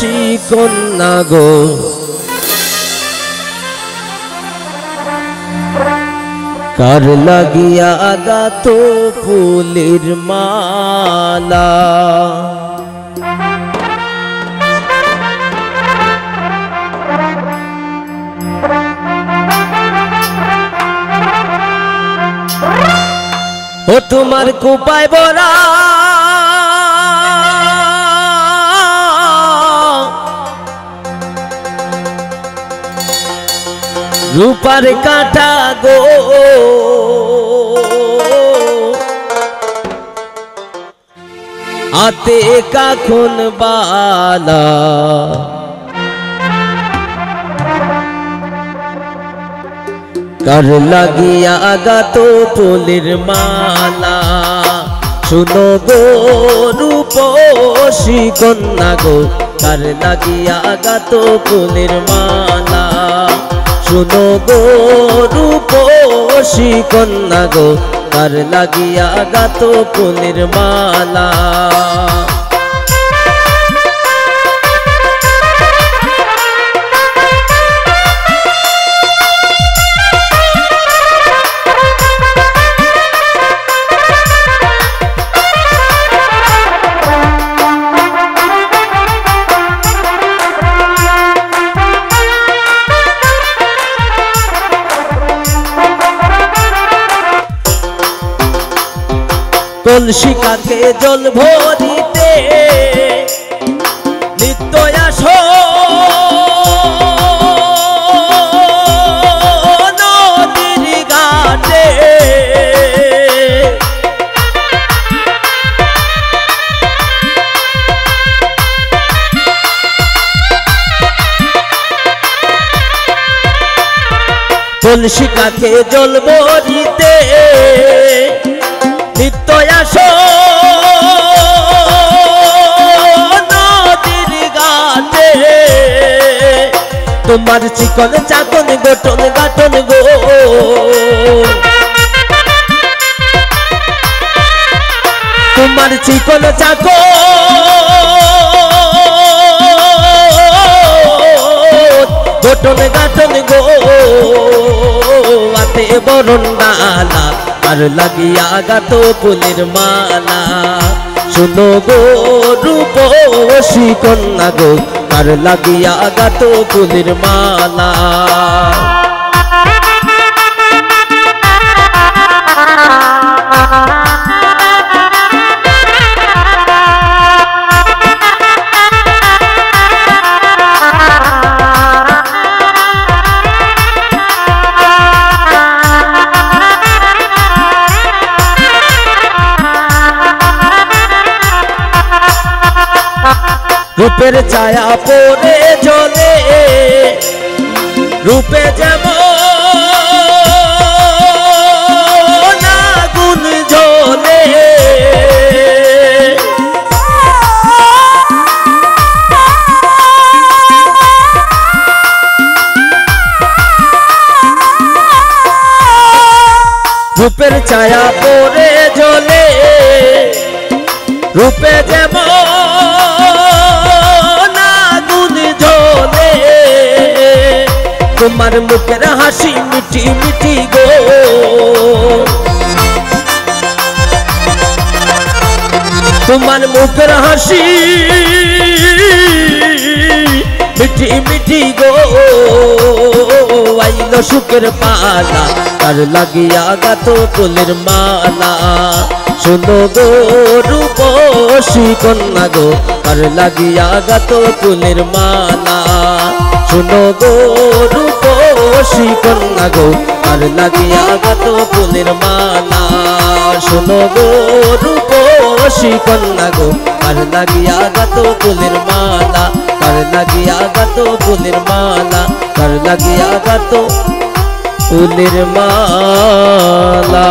রূপসী কন্যা গো কার লাগিয়া গাত ফুলের মালা ও তোমার কুপায় বরা রূপার কাঁটা গো হাতে কাখন বালা কার লাগিয়া গাত ফুলের মালা শুনো গো রূপসী কন্যা গো কার লাগিয়া গাত ফুলের মালা শুনো গো রূপসী কন্যা গো কার লাগিয়া গাত ফুলের মালা কলসি কাকে জল ভরিতে নিত্য আসো নদীর ঘাটে কলসি কাকে জল ভরিতে নিত্য আসো নদীর ঘাটে তোমার চিকন চাকন গঠন গাঠন গো তোমার চিকন চাকন গঠন গাঠন গো আতে বরণ ডালা কার লাগিয়া গাত ফুলের মালা শুনো গো রূপসী কন্যা গো কার লাগিয়া গাত ফুলের মালা রূপের ছায়া পড়ে জলে রূপে যেমন আগুন জ্বলে রূপের ছায়া পড়ে জলে রূপে যেমন তোমার মুখের হাসি মিঠি মিঠি গো তোমার মুখের হাসি মিঠি মিঠি গো আইলো সুখের পালা কার লাগিয়া গাত ফুলের মালা শুনো গো রূপসী কন্যা গো কার লাগিয়া গাত ফুলের মালা শুনো গো রূপসী কন্যা গো কার লাগিয়া গাত ফুলের মালা শুনো গো রূপসী কন্যা গো কার লাগিয়া গাত ফুলের মালা কার লাগিয়া গাত ফুলের মালা কার লাগিয়া গাত ফুলের মালা